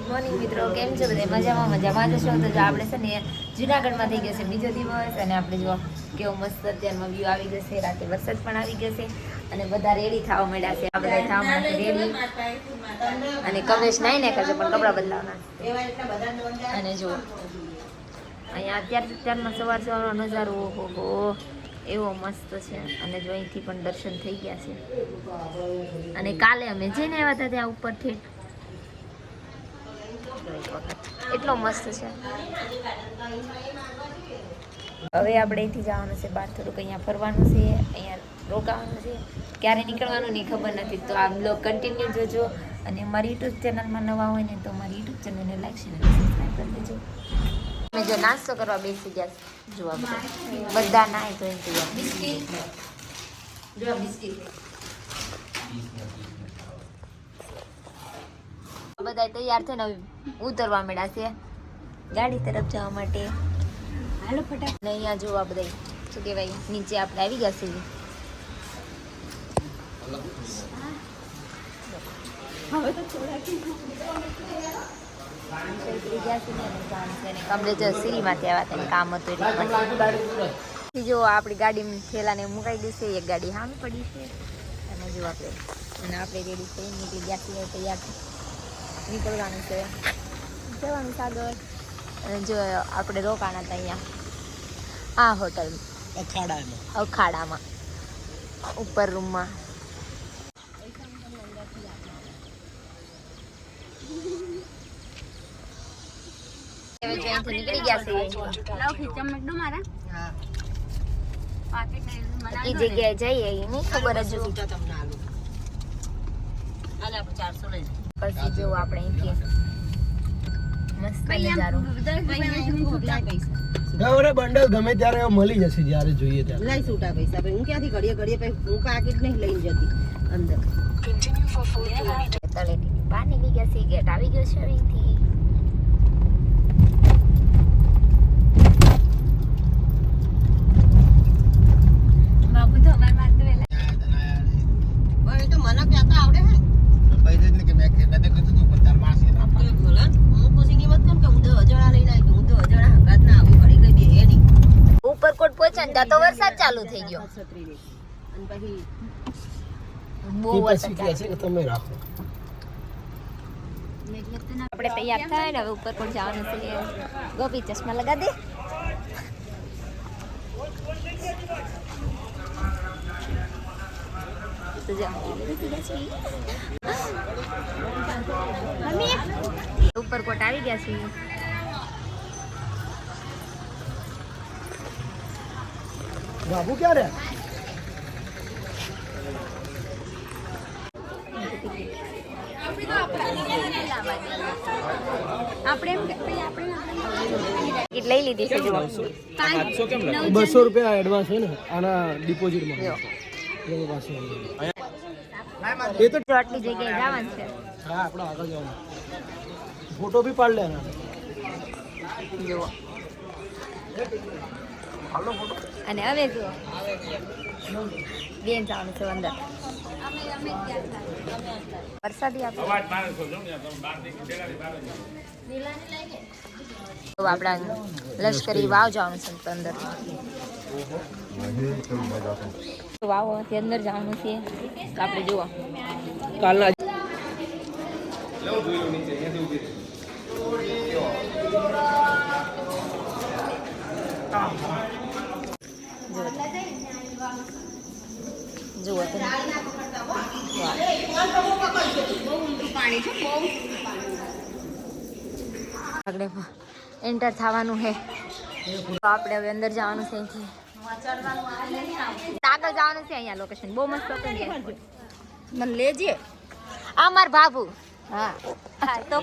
Good morning મિત્રો, કેમ છો બધા? મજામાં જશો તો આપણે છે ને જુનાગઢમાં થઈ ગયો છે બીજો દિવસ અને આપણે જો કેવો મસ્ત અત્યારમાં વ્યૂ આવી જશે. રાતે વરસાદ પણ આવી ગયો અને બધા રેડી થવા મળ્યા છે. આ બધા થવા માટે રેડી અને કમલેશ નાઈ ને કરશે પણ કપડાં બદલાવના. અને જો અહીંયા અત્યારમાં સવારનો નજારો ઓહો એવો મસ્ત છે. અને જો અહીંથી પણ દર્શન થઈ ગયા છે. અને કાલે અમે જઈને આવ્યા હતા ત્યાં ઉપરથી, એટલો મસ્ત છે. હવે આપણે અહીંથી જવાનું છે બહાર, થોડુંક અહીંયા ફરવાનું છે, અહીંયા રોકાવાનું છે. ક્યારે નીકળવાનું નહીં ખબર નથી. તો આ બ્લોગ કન્ટિન્યુ જોજો અને મારી યુટ્યુબ ચેનલમાં નવા હોય ને તો મારી યુટ્યુબ ચેનલને લાઈક શેર અને સબસ્ક્રાઈબ કરી દેજો. અમે જો નાસ્તો કરવા બેસી ગયા જોવા બધા નાય તો બિસ્કિટ બધા તૈયાર થઈને ઉતરવા મળ્યા છે ગાડી તરફ જવા માટે. હાલો ફટાફટ. અહીંયા જોવા બધા શું કહેવાય નીચે આપણે આવી ગયા છે. હવે તો કમલે જો સીરીમાંથી આવ્યા હતા કામ હતું એટલે જો આપણી ગાડી થેલાને મુકાઈ દેશે. એક ગાડી હામ પડી છે અને જો આપણે રેડી થઈ નીકળી ગયા છીએ. તૈયાર નીકળવાનું છે, જવાનું સાગર. અને જો આપણે રોકાણા હતા અહીંયા આ હોટલ અખાડામાં ઉપર રૂમમાં. નીકળી ગયા છે એ જગ્યાએ જઈએ એ નહીં ખબર હજુ. પછી જો આપણે અહીંથી મસ્ત નજારો. ગૌરે બંડલ ગમે ત્યારે મળી જશે જ્યારે જોઈએ ત્યારે. લઈ છૂટા પૈસા ભાઈ હું ક્યાંથી ઘડીએ હું પાકીટ નહીં લઈને જતી અંદર. તળેટી બહાર નીકળી ગયા છે, ગેટ આવી ગયો છે અહીંથી. ઉપરકોટ પહોંચ્યા ને ત્યાં તો વરસાદ ચાલુ થઈ ગયો. બહુ વરસાદ કે તમે રાખો. આપણે તૈયાર થાય ને હવે ઉપરકોટ જવાનું છે. ગોપી ચશ્મા લગા દે. ઉપરકોટ આવી ગયા છે. બાબુ ક્યારે? લઈ લીધી છે. 200 રૂપિયા એડવાન્સ હોય ને આના ડિપોઝિટમાં. એ તો આટલી જગ્યાએ જવાનું છે. હા આપણે આગળ જવાનું. ફોટો બી પાડ લે. જુઓ અને હવે જુઓ બેન જવાનું છે અંદર. વરસાદી આપણા લશ્કરી વાવ જવાનું છે અંદર. વાવથી અંદર જવાનું છે. આપણે જુઓ કાલના જુઓ આપણે એન્ટર થવાનું છે. આપણે હવે અંદર જવાનું છે. અહીંથી આગળ જવાનું છે. અહીંયા લોકેશન બહુ મસ્ત હતું. મને લેજે આ માર બાબુ. હા તો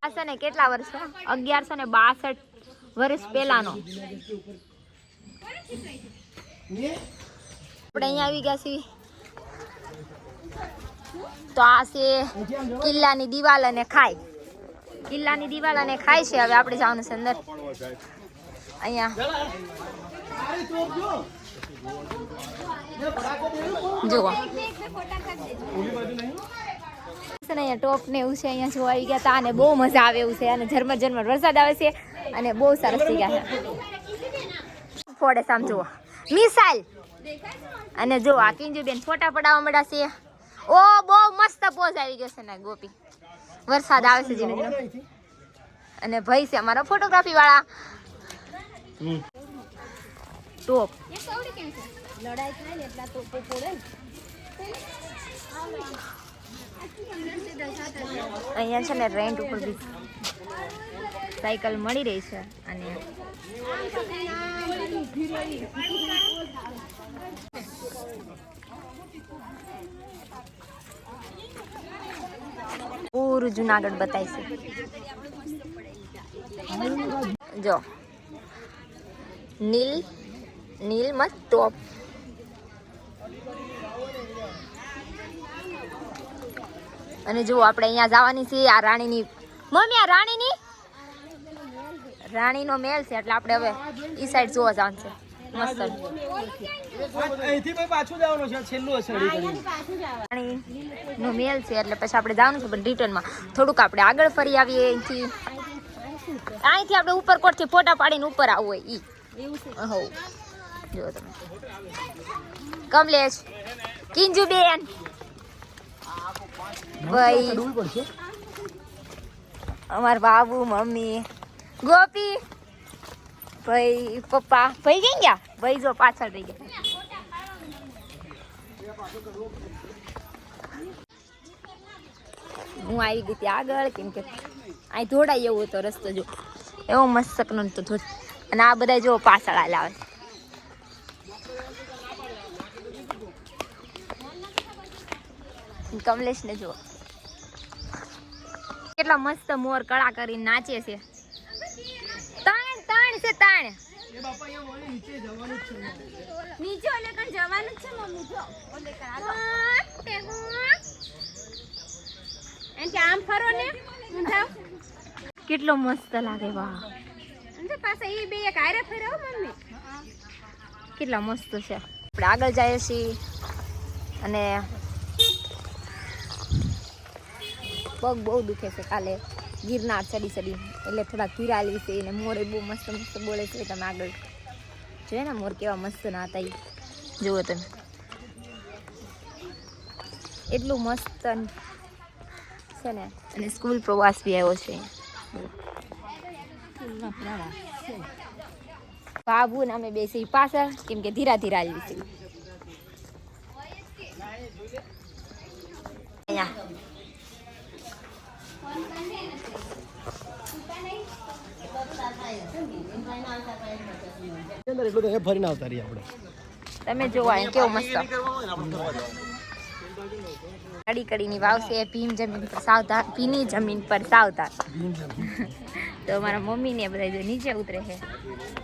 આ છે ને કેટલા વર્ષ 1162 વર્ષ પહેલાનો. આપણે અહીંયા આવી ગયા છીએ. તો આ છે કિલ્લાની દિવાલ અને ખાઈ. કિલ્લાની દિવાલ અને ખાઈ છે. હવે આપણે જવાનું છે અંદર. અહીંયા જુઓ છે ને અહીંયા ટોપ ને એવું છે અહીંયા જોવા આવી ગયા હતા અને બહુ મજા આવે એવું છે અને ઝરમર વરસાદ આવે છે અને બહુ સરસ થઈ ગયા છે ફોડે સામ જુઓ મિસાઇલ અને જો આ કિંજુબેન ફોટા પડાવવા મળ્યા છે ઓ બહુ મસ્ત પોઝ આવી ગયો છે ને ગોપી વરસાદ આવે છે જીને જીને અને ભાઈ છે અમારા ફોટોગ્રાફી વાળા ટોપ લડાઈ થાય ને એટલા તો પોપોડે અહીંયા છે ને રેન્ટ ઉપર બી સાયકલ મળી રહી છે અને પૂરું જુનાગઢ બતાય છે જો નીલ મસ્ત ટોપ અને જો આપણે અહીંયા જવાની છે આ રાણીની મમ્મી આ રાણીનો મહેલ છે એટલે આપણે હવે ઈ સાઈડ જોવા જવાનું છે મસ્ત અહીંથી ભાઈ પાછું જવાનું છે છેલ્લું હશે રાણીનો મહેલ છે એટલે પછી આપણે જવાનું છે પણ રિટર્નમાં થોડુંક આપણે આગળ ફરી આવીએ અહીંથી આપણે ઉપરકોટથી ફોટા પાડીને ઉપર આવવું હોય ઈ હો જો તમે કમલેશ કિંજુબેન ભાઈ અમાર બાબુ મમ્મી ગોપી ભાઈ પપ્પા ભાઈ કઈ ગયા ભાઈ જો પાછળ રહી ગયા હું આવી ગઈ હતી આગળ કેમ કે અહીં ધોડાઈ એવો હતો રસ્તો જો એવો મસ્ત સકનો તો ધોડ અને આ બધા જો પાછળ આવે કમલેશ ને જો કેટલા મસ્ત મોર કળા કરીને નાચે છે તાણ છે તાણ નીચે ઓલે કણ જવાનું છે મમ્મી જો ઓલે કણ એમ કે આમ ફરો ને કેટલો મસ્ત લાગે વાહ અને પાછા ઈ બે એક આરે ફર્યો મમ્મી કેટલા મસ્ત છે આપણે આગળ જઈએ છીએ અને પગ બહુ દુખે છે કાલે ગિરનાર ચડી એટલે થોડાક ધીરાલી છે અને મોરે બહુ મસ્ત બોલે છે તમે આગળ જોઈએ ને મોર કેવા મસ્ત ના હતા જુઓ તમે એટલું મસ્ત છે ને અને સ્કૂલ પ્રવાસ બી આવ્યો છે બાબુ ને અમે બેસી પાછળ કેમ કે ધીરા આવી છે અહીંયા એટલું તો ફરીને આવતા રહીએ આપણે તમે જોવા કેવો મસ્ત કડીની વાવ છે ભીની જમીન પર સાવધાન તો અમારા મમ્મી ને બધા જો નીચે ઉતરે છે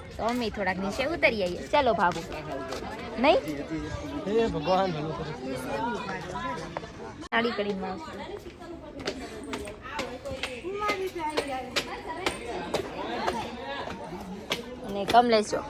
તો અમે થોડાક નીચે ઉતરી આવીએ ચાલો ભાભુ નહીં ભગવાન કડીની વાવ અને કમલેશ જો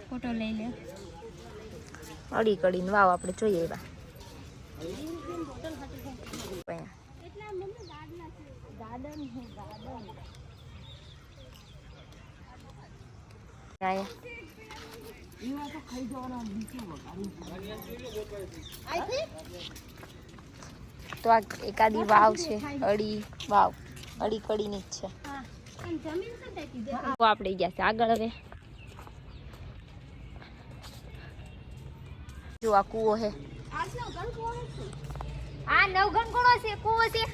ફોટો લઈ લે કડીને વાવ આપણે જોઈએ એવા તો આ એકાદી વાવ છે અડી કડીની જ છે તો આપણે ગયા છે આગળ હવે જો આ કૂવો છે આ નવઘણ કોણો છે કૂવો છે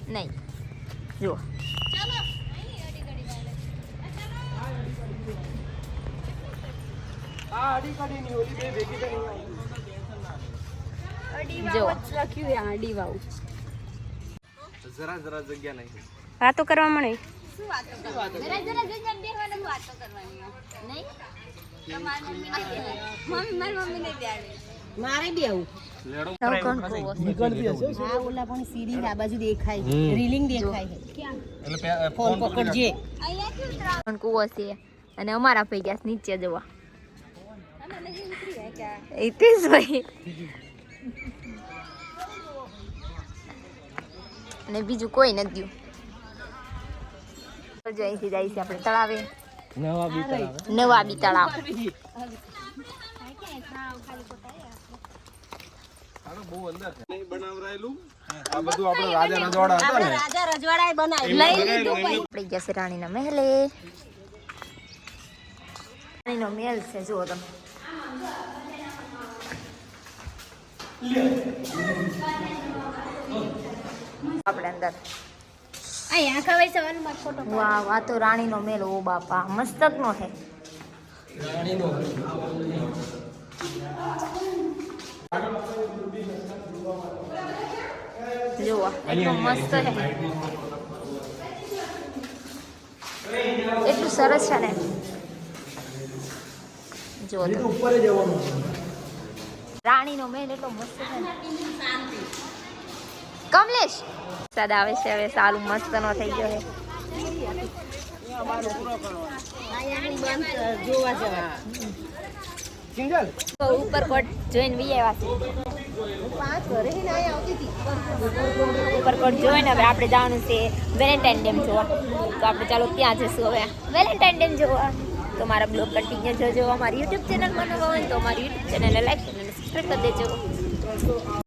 નહીં જો જો આડી વાવ જરા જગ્યા નહીં વાતો કરવા મળે મારે બી આવું હા ઓલા પણ સીડી આ બાજુ દેખાય રીલિંગ દેખાય એટલે ફોન પકડજે કૂવો છે અને અમારા ભાઈ ગયા નીચે જવા એ જ ભાઈ અને બીજું કોઈ નથી ગયું. જો અહીંથી જાય છે આપણે તળાવે, નવાબી તળાવ. આ બધું આપણે રાજા રજવાડા હતા ને, રાજા રજવાડાએ બનાવી લઈ લીધું. આપણે ગયા છે રાણીના મહેલે. રાણીનો મહેલ છે, જુઓ તમે. આપણે અંદર અહીંયા ખવાય છે વનમાં ફોટો વાહ વાહ, તો રાણીનો મહેલ. ઓ બાપા, મસ્તકનો છે. જુઓ એટલું મસ્ત છે, એટલું સરસ છે ને. જુઓ તો ઉપર જવાનું. રાણીનો મહેલ એટલો મસ્ત છે ને. કમલેશ વરસાદ આવે છે હવે, સારું મસ્ત નો થઈ ગયો છે. જોવા જવા કિંજલ તો ઉપરકોટ જોઈને બી આવ્યા છે. 5 ઘરે ને અહીંયા આવતી હતી ઉપરકોટ જોઈને હવે આપણે જવાનું છે વેલેન્ટાઇન ડેમ જોવા. તો આપણે ચાલો ત્યાં જઈશું હવે વેલેન્ટાઇન ડેમ જોવા. તો મારા બ્લોગ કન્ટિન્યુ જોજો. અમારી યુટ્યુબ ચેનલ બનાવવા હોય તો અમારી યુટ્યુબ ચેનલને લાઈક અને સબસ્ક્રાઈબ કરી દેજો.